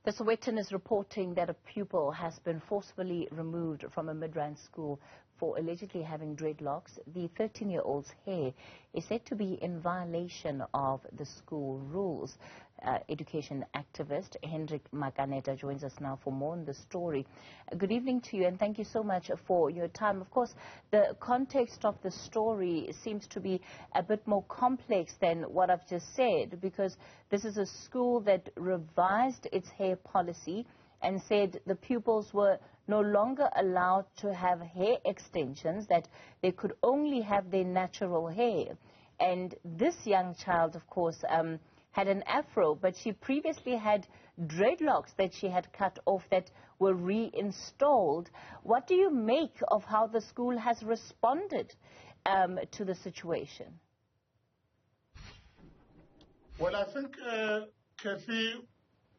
The Sowetan is reporting that a pupil has been forcefully removed from a Midrand school for allegedly having dreadlocks. The 13-year-old's hair is said to be in violation of the school rules. Education activist Hendrik Makaneta joins us now for more on the story. Good evening to you, and thank you so much for your time. Of course, the context of the story seems to be a bit more complex than what I've just said, because this is a school that revised its hair policy and said the pupils were no longer allowed to have hair extensions, that they could only have their natural hair. And this young child, of course, had an afro, but she previously had dreadlocks that she had cut off that were reinstalled. What do you make of how the school has responded to the situation? Well, I think, Kathy,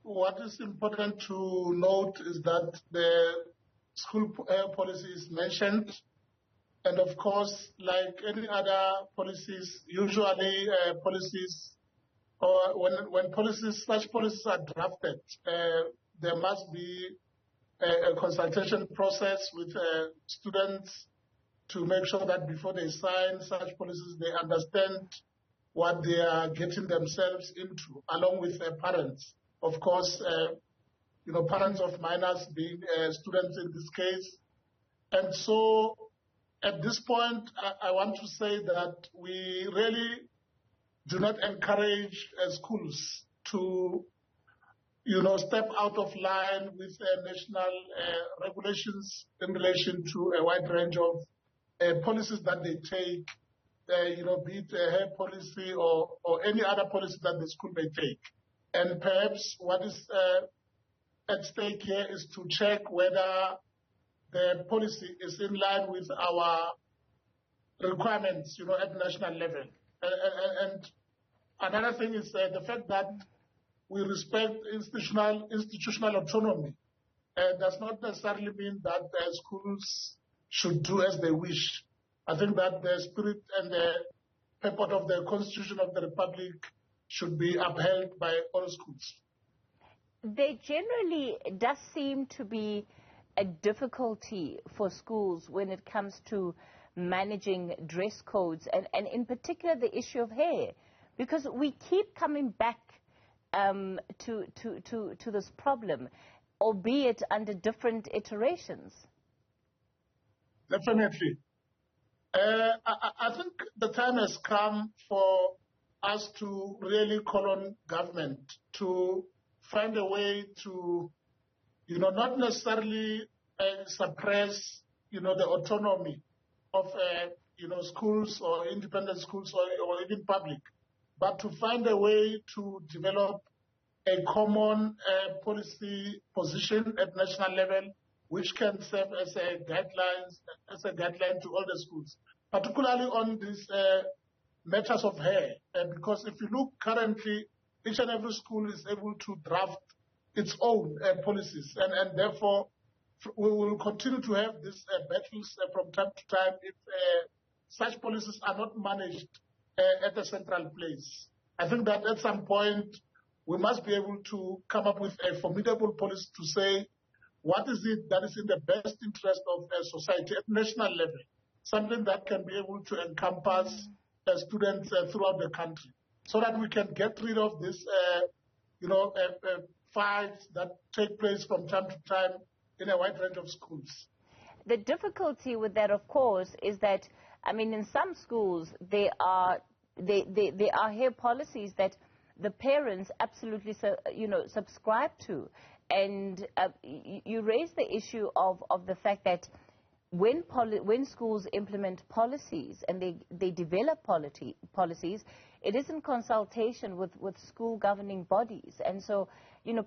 what is important to note is that the school policy is mentioned. And of course, like any other policies, usually policies, or when such policies are drafted, there must be a consultation process with students to make sure that before they sign such policies, they understand what they are getting themselves into, along with their parents. Of course, parents of minors being students in this case. And so at this point, I want to say that we really do not encourage schools to, step out of line with national regulations in relation to a wide range of policies that they take, be it a hair policy or any other policy that the school may take. And perhaps what is at stake here is to check whether the policy is in line with our requirements, at national level. And another thing is the fact that we respect institutional autonomy. Does not necessarily mean that schools should do as they wish. I think that the spirit and the purport of the Constitution of the Republic should be upheld by all schools. There generally does seem to be a difficulty for schools when it comes to managing dress codes, and in particular the issue of hair, because we keep coming back to this problem, albeit under different iterations. Definitely. I think the time has come for us to really call on government to find a way to, not necessarily suppress, the autonomy of, schools or independent schools or even public, but to find a way to develop a common policy position at national level, which can serve as a guideline to all the schools, particularly on these matters of hair. Because if you look currently, each and every school is able to draft its own policies, and therefore we will continue to have these battles from time to time if such policies are not managed at a central place. I think that at some point we must be able to come up with a formidable policy to say what is it that is in the best interest of society at national level, something that can be able to encompass students throughout the country, so that we can get rid of this, fights that take place from time to time in a wide range of schools. The difficulty with that, of course, is that, in some schools there are hair policies that the parents absolutely, subscribe to, and you raise the issue of the fact that when schools implement policies and they develop policies, it is in consultation with school governing bodies. And so,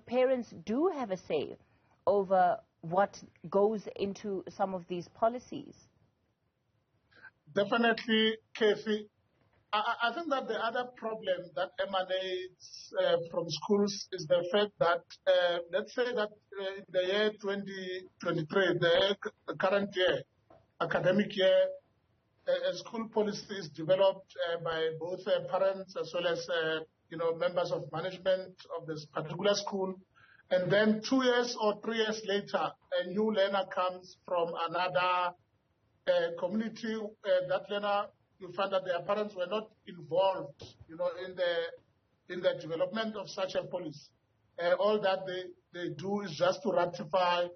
parents do have a say over what goes into some of these policies. Definitely, Kathy. I think that the other problem that emanates from schools is the fact that, let's say that in the year 2023, the current year, academic year, a school policy is developed by both parents as well as, members of management of this particular school. And then 2 years or 3 years later, a new learner comes from another community. That learner, you find that their parents were not involved, in the development of such a policy. All that they do is just to ratify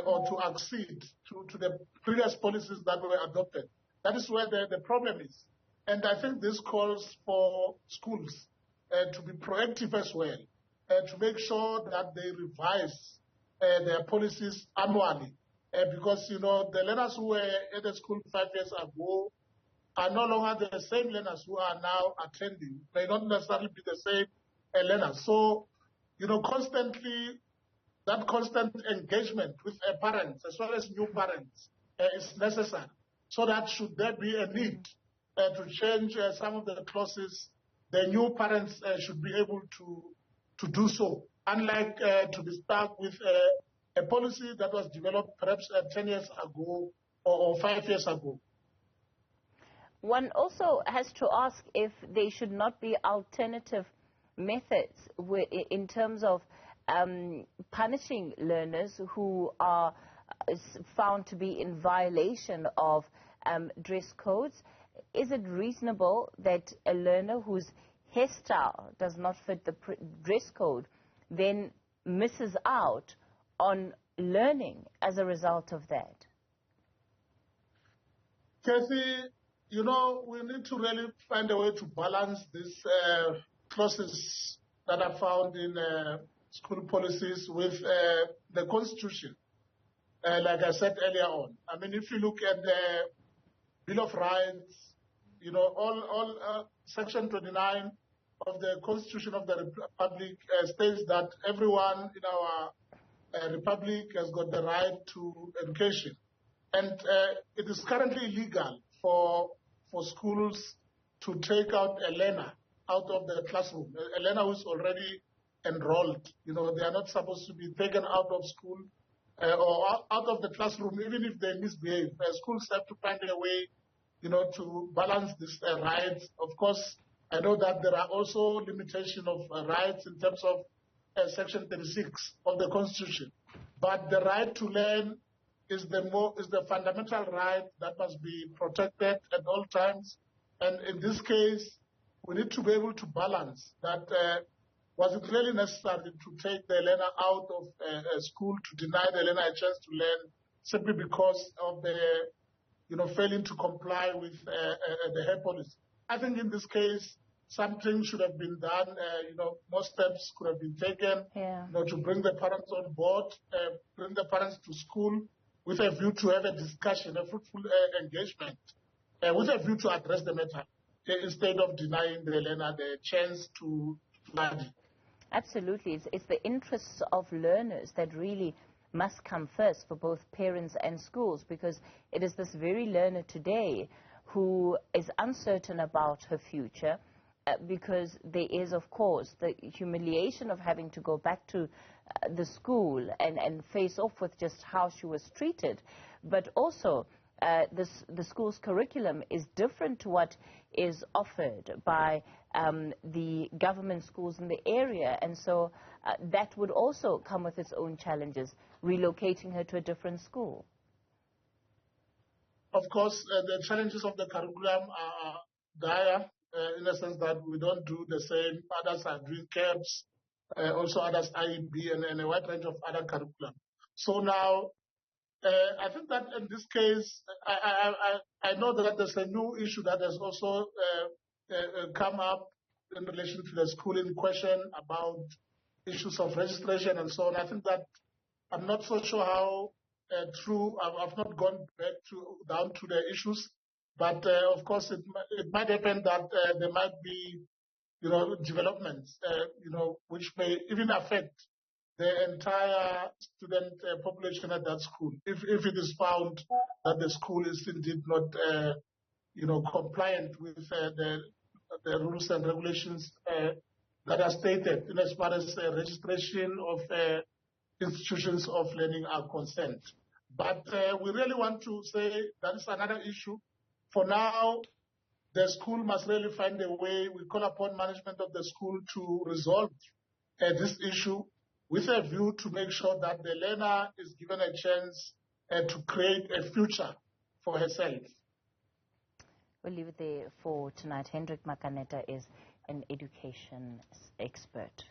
or to accede to the previous policies that were adopted. That is where the problem is. And I think this calls for schools to be proactive as well, to make sure that they revise their policies annually. Because, the learners who were at the school 5 years ago are no longer the same learners who are now attending, may not necessarily be the same learners. So, constantly, that constant engagement with parents as well as new parents is necessary, so that should there be a need to change some of the clauses, the new parents should be able to do so, unlike to be stuck with a policy that was developed perhaps 10 years ago or 5 years ago. One also has to ask if there should not be alternative methods in terms of punishing learners who are found to be in violation of dress codes. Is it reasonable that a learner whose hairstyle does not fit the dress code then misses out on learning as a result of that? Kathy, we need to really find a way to balance these clauses that are found in school policies with the Constitution. Like I said earlier on, I mean, if you look at the Bill of Rights, all Section 29 of the Constitution of the Republic states that everyone in our republic has got the right to education. And it is currently illegal for schools to take out a learner out of the classroom, a learner who's already enrolled. They are not supposed to be taken out of school or out of the classroom, even if they misbehave. Schools have to find a way, to balance these rights. Of course, I know that there are also limitations of rights in terms of Section 36 of the Constitution. But the right to learn is the fundamental right that must be protected at all times. And in this case, we need to be able to balance that. Was it really necessary to take the learner out of school, to deny the learner a chance to learn simply because of the, failing to comply with the hair policy? I think in this case, something should have been done. More steps could have been taken, to bring the parents on board, bring the parents to school with a view to have a discussion, a fruitful engagement, with a view to address the matter, instead of denying the learner the chance to study. Absolutely. It's the interests of learners that really must come first for both parents and schools, because it is this very learner today who is uncertain about her future, because there is, of course, the humiliation of having to go back to the school and face off with just how she was treated. But also, the school's curriculum is different to what is offered by the government schools in the area. And so that would also come with its own challenges, relocating her to a different school. Of course, the challenges of the curriculum are dire, in the sense that we don't do the same. Others are doing CAPS, also others IEB, and a wide range of other curriculum. So now, I think that in this case, I know that there's a new issue that has also come up in relation to the school in question about issues of registration and so on. I think that I'm not so sure how true. I've not gone back down to the issues, but of course it might happen that there might be, developments, which may even affect the entire student population at that school, if it is found that the school is indeed not, compliant with the rules and regulations that are stated in as far as registration of institutions of learning are concerned. But we really want to say that is another issue. For now, the school must really find a way. We call upon management of the school to resolve this issue, with a view to make sure that the learner is given a chance to create a future for herself. We'll leave it there for tonight. Hendrik Makaneta is an education expert.